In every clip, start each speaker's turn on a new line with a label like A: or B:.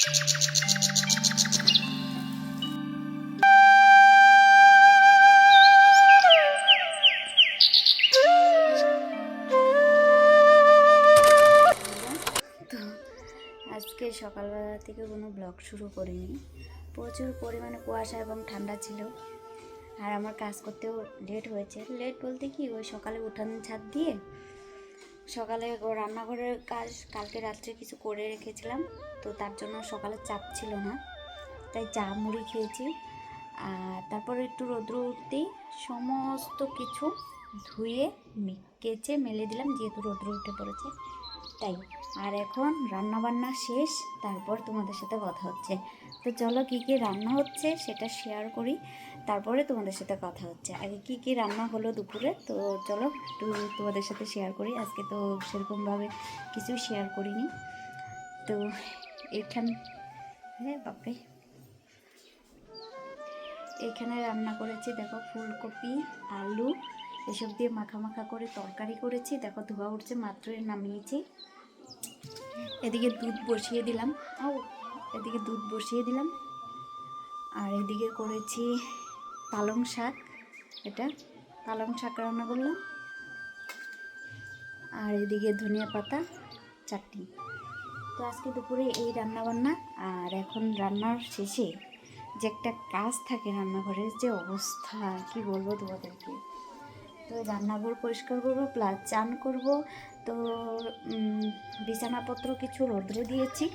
A: আজকে সকালবেলা থেকে কোনো ব্লগ শুরু করিনি, প্রচুর পরিমাণে কুয়াশা এবং ঠান্ডা ছিল। আর আমার কাজ করতেও লেট হয়েছে। লেট বলতে কি, ওই সকালে উঠান ছাদ দিয়ে সকালে রান্নাঘরের কাজ কালকে রাত্রে কিছু করে রেখেছিলাম, তো তার জন্য সকালে চাপ ছিল না, তাই চা মুড়ি খেয়েছি। আর তারপর একটু রৌদ্র উঠতেই সমস্ত কিছু ধুয়ে কেচে মেলে দিলাম, যেহেতু রৌদ্র উঠে পড়েছে তাই। আর এখন রান্না বান্না শেষ, তারপর তোমাদের সাথে কথা হচ্ছে। তো চলো কী কী রান্না হচ্ছে সেটা শেয়ার করি, তারপরে তোমাদের সাথে কথা হচ্ছে। আগে কী কী রান্না হলো দুপুরে, তো চলো একটু তোমাদের সাথে শেয়ার করি। আজকে তো সেরকমভাবে কিছু শেয়ার করিনি। তো এখানে বাপরে, এখানে রান্না করেছি দেখো, ফুলকপি আলু এসব দিয়ে মাখা মাখা করে তরকারি করেছি। দেখো ধোয়া উঠছে, মাত্রই নামিয়েছি। এদিকে দুধ বসিয়ে দিলাম, এদিকে দুধ বসিয়ে দিলাম। আর এদিকে করেছি পালং শাক, এটা পালং শাক রান্না করলাম। আর এদিকে ধনিয়া পাতা চাটনি। তো আজকে দুপুরে এই রান্না বান্না। আর এখন রান্নার শেষে যে একটা কাজ থাকে রান্নাঘরের, যে অবস্থা কি বলবো তোমাদেরকে। তো রান্নাঘর পরিষ্কার করবো, প্লাস চান করবো। তো বিছানাপত্র কিছু রৌদ্র দিয়েছি।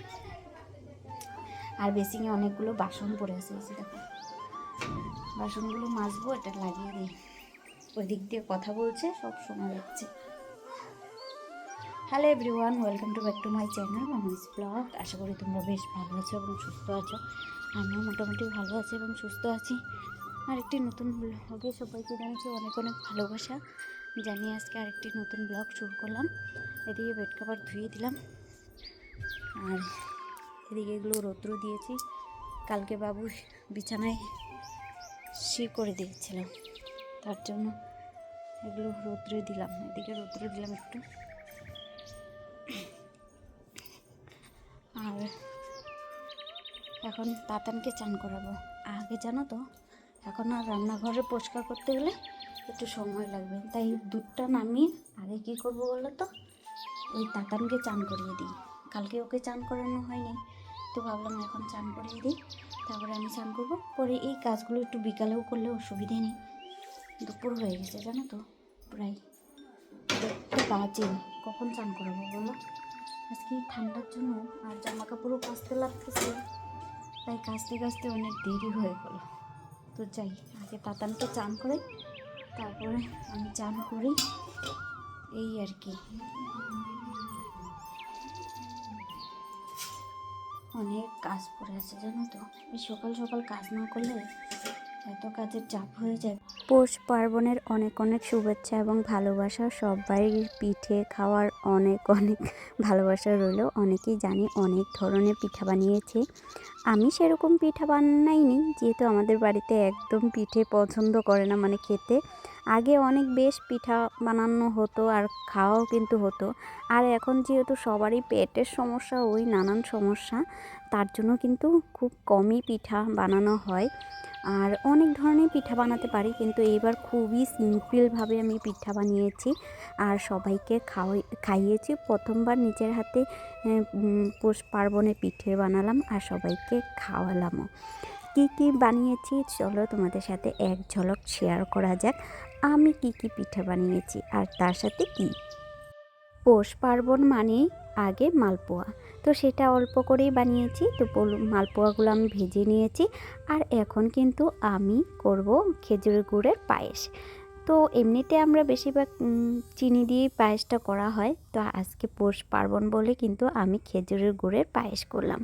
A: আর বেসিংয়ে অনেকগুলো বাসন পড়ে আছে, দেখো বাসনগুলো মাজবো, এটা লাগিয়ে দিই। ওই দিক দিয়ে কথা বলছে, সব শোনা যাচ্ছে। Hello everyone, welcome to back to my channel Mamoni's blog. আশা করি তোমরা বেশ ভালো আছো এবং সুস্থ আছো। আমিও মোটামুটি ভালো আছি এবং সুস্থ আছি। আর একটি নতুন ব্লগে সবাইকে জানাচ্ছি অনেক অনেক ভালোবাসা জানিয়ে আজকে আরেকটি নতুন ব্লগ শুরু করলাম। এদিকে বেড কাভার ধুয়ে দিলাম, আর এদিকে এগুলো রৌদ্র দিয়েছি। কালকে বাবু বিছানায় শি করে দিয়েছিলাম, তার জন্য এগুলো রৌদ্রে দিলাম। এদিকে রৌদ্রে দিলাম একটু। আর এখন তাতানকে চান করাবো। আগে জানো তো, এখন আর রান্নাঘরে পরিষ্কার করতে গেলে একটু সময় লাগবে, তাই দুধটা নামিয়ে আগে কী করবো বলো তো, ওই তাতানকে চান করিয়ে দিই। কালকে ওকে চান করানো হয়নি, তো ভাবলাম এখন চান করিয়ে দিই, তারপরে আমি চান করবো। পরে এই কাজগুলো একটু বিকালেও করলে অসুবিধে নেই। দুপুর হয়ে গেছে জানো তো, প্রায় 1টা বাজে। কখন চান করাবো বলো? আজকে ঠান্ডার জন্য আর জামা কাপড়ও কাচতে লাগতেছে, তাই কাচতে কাচতে অনেক দেরি হয়ে গেল। তো যাই, আগে তাতানকে চান করে তারপরে আমি চান করি, এই আর কি। অনেক কাজ পড়ে আছে জানো তো, এই সকাল সকাল কাজ না করলে এত কাজের চাপ হয়ে যায়। পৌষ পার্বণের অনেক অনেক শুভেচ্ছা এবং ভালোবাসা। সবাই পিঠে খাওয়ার অনেক অনেক ভালোবাসা রইল। অনেকেই জানি অনেক ধরনের পিঠা বানিয়েছে। আমি সেরকম পিঠা বানাইনি, যেহেতু আমাদের বাড়িতে একদম পিঠে পছন্দ করে না, মানে খেতে। আগে অনেক বেশ পিঠা বানানো হতো আর খাওয়াও কিন্তু হতো। আর এখন যেহেতু সবারই পেটের সমস্যা, ওই নানান সমস্যা, তার জন্য কিন্তু খুব কমই পিঠা বানানো হয়। আর অনেক ধরনের পিঠা বানাতে পারি, কিন্তু এইবার খুবই সিম্পলভাবে আমি পিঠা বানিয়েছি আর সবাইকে খাইয়েছি। প্রথমবার নিজের হাতে পৌষ পার্বণে পিঠে বানালাম আর সবাইকে খাওয়ালামও। কী কী বানিয়েছি চলো তোমাদের সাথে এক ঝলক শেয়ার করা যাক। আমি কি কি পিঠা বানিয়েছি আর তার সাথে কি। পৌষ পার্বণ মানে আগে মালপোয়া, তো সেটা অল্প করেই বানিয়েছি। তো মালপোয়াগুলো আমি ভেজে নিয়েছি। আর এখন কিন্তু আমি করব খেজুরের গুড়ের পায়েস। তো এমনিতে আমরা বেশিরভাগ চিনি দিয়েই পায়েসটা করা হয়, তো আজকে পৌষ পার্বণ বলে কিন্তু আমি খেজুরের গুড়ের পায়েস করলাম।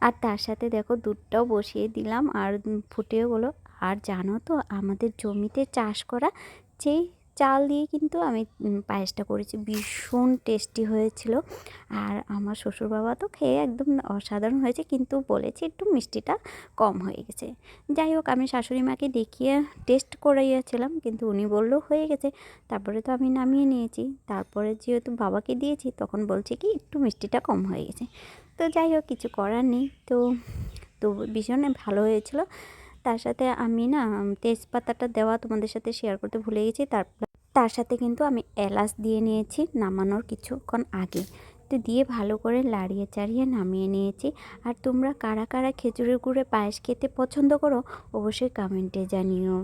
A: আর তার সাথে দেখো দুধটাও বসিয়ে দিলাম আর ফুটেও গেলো। আর জানো তো, আমাদের জমিতে চাষ করা যেই চাল দিয়ে কিন্তু আমি পায়েসটা করেছি, ভীষণ টেস্টি হয়েছিল। আর আমার শ্বশুর বাবা তো খেয়ে একদম অসাধারণ হয়েছে, কিন্তু বলেছে একটু মিষ্টিটা কম হয়ে গেছে। যাই হোক, আমি শাশুড়ি মাকে দেখিয়ে টেস্ট করাইয়াছিলাম, কিন্তু উনি বললো হয়ে গেছে। তারপরে তো আমি নামিয়ে নিয়েছি। তারপরে যেহেতু বাবাকে দিয়েছি, তখন বলছে কি একটু মিষ্টিটা কম হয়ে গেছে। তো যাই হোক, কিছু করার নেই। তো তো ভীষণ ভালো হয়েছিল। তার সাথে আমি না তেজপাতাটা দেওয়া তোমাদের সাথে শেয়ার করতে ভুলে গেছি। তার সাথে কিন্তু আমি এলাচ দিয়ে নিয়েছি নামানোর কিছুক্ষণ আগে। তো দিয়ে ভালো করে লাড়িয়ে চাড়িয়ে নামিয়ে নিয়েছি। আর তোমরা কারা কারা খেজুরের গুড়ে পায়েস খেতে পছন্দ করো অবশ্যই কমেন্টে জানিও।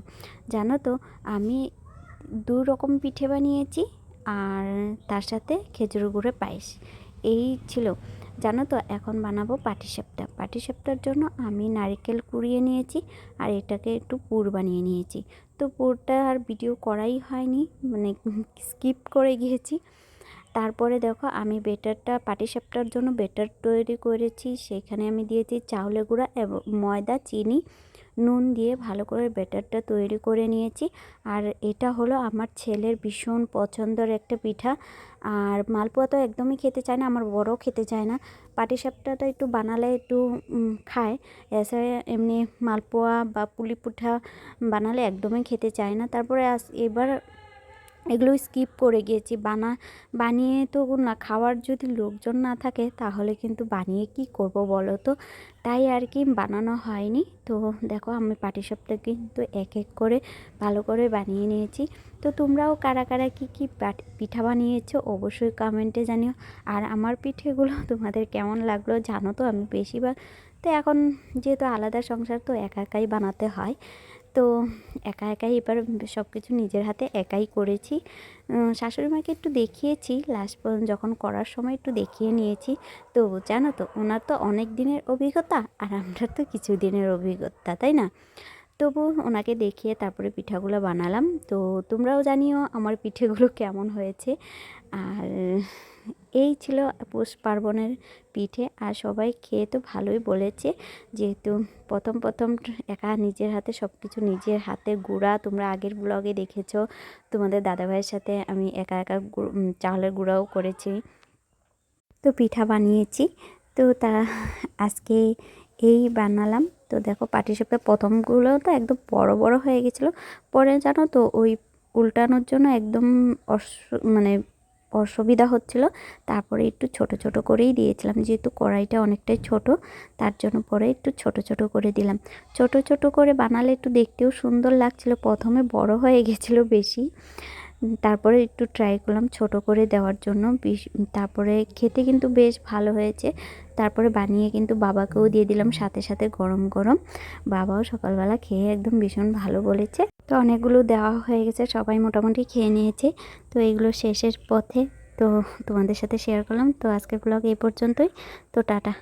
A: জানো তো আমি 2 রকম পিঠে বানিয়েছি, আর তার সাথে খেজুরের গুড়ের পায়েস এই ছিল। জানো তো এখন বানাবো পাটিসাপটা। পাটিসাপটার জন্য আমি নারকেল কুড়িয়ে নিয়েছি আর এটাকে একটু পুর বানিয়ে নিয়েছি। তো পুরটা আর ভিডিও করাই হয়নি, মানে স্কিপ করে গিয়েছি। তারপরে দেখো আমি বেটারটা পাটিসাপটার জন্য বেটার তৈরি করেছি। সেখানে আমি দিয়েছি চাউলের গুঁড়া এবং ময়দা, চিনি, নুন দিয়ে ভালো করে ব্যাটারটা তৈরি করে নিয়েছি। আর এটা হলো আমার ছেলের ভীষণ পছন্দের একটা পিঠা। আর মালপোয়া তো একদমই খেতে চায় না, আমার বড়ও খেতে চায় না। পাটিসাপটাটা একটু বানালে একটু খায়, এসে এমনি মালপোয়া বা পুলি পিঠা বানালে একদমই খেতে চায় না। তারপরে এবার এগুলো স্কিপ করে গিয়েছি। বানিয়ে তো না খাওয়ার যদি লোকজন না থাকে তাহলে কিন্তু বানিয়ে কি করব বলো তো, তাই আর কি বানানো হয়নি। তো দেখো আমি পাটিসাপটা কিন্তু এক এক করে ভালো করে বানিয়ে নিয়েছি। তো তোমরাও কারা কারা কী কী পিঠা বানিয়েছো অবশ্যই কমেন্টে জানিও। আর আমার পিঠেগুলো তোমাদের কেমন লাগলো জানো তো। আমি বেশিরভাগ তো এখন যেহেতু আলাদা সংসার, তো একা একাই বানাতে হয়। তো একা একাই এবার সব কিছু নিজের হাতে একাই করেছি। শাশুড়ি মাকে একটু দেখিয়েছি লাস্ট পর্যন্ত, যখন করার সময় একটু দেখিয়ে নিয়েছি। তো জানো তো ওনার তো অনেক দিনের অভিজ্ঞতা আর আমরা তো কিছু দিনের অভিজ্ঞতা, তাই না? তবু ওনাকে দেখিয়ে তারপরে পিঠাগুলো বানালাম। তো তোমরাও জানিও আমার পিঠেগুলো কেমন হয়েছে। আর এই ছিল পৌষ পার্বণের পিঠে। আর সবাই খেয়ে তো ভালোই বলেছে, যেহেতু প্রথম প্রথম একা নিজের হাতে সব কিছু, নিজের হাতে গুঁড়া, তোমরা আগের ব্লগে দেখেছো তোমাদের দাদাভাইয়ের সাথে আমি একা একা চাউলের গুঁড়াও করেছি, তো পিঠা বানিয়েছি। তো আজকে এই বানালাম। তো দেখো পাটিসাপটা প্রথমগুলো তো একদম বড় বড় হয়ে গেছিলো, পরে জানো তো ওই উল্টানোর জন্য একদম মানে অসুবিধা হচ্ছিল। তারপরে একটু ছোট ছোট করেই দিয়েছিলাম, যেহেতু কড়াইটা অনেকটাই ছোট, তার জন্য পরে একটু ছোট ছোট করে দিলাম। ছোট ছোট করে বানালে একটু দেখতেও সুন্দর লাগছিল। প্রথমে বড় হয়ে গেছিলো বেশি, তারপরে একটু ট্রাই করলাম ছোট করে দেওয়ার জন্য। তারপরে খেতে কিন্তু বেশ ভালো হয়েছে। তারপরে বানিয়ে কিন্তু বাবাকেও দিয়ে দিলাম সাথে সাথে গরম গরম। বাবাও সকালবেলা খেয়ে একদম ভীষণ ভালো বলেছে। তো অনেকগুলো দেওয়া হয়ে গেছে, সবাই মোটামুটি খেয়ে নিয়েছে। তো এগুলো শেষের পথে, তো তোমাদের সাথে শেয়ার করলাম। তো আজকের ব্লগ এই পর্যন্তই। তো টাটা।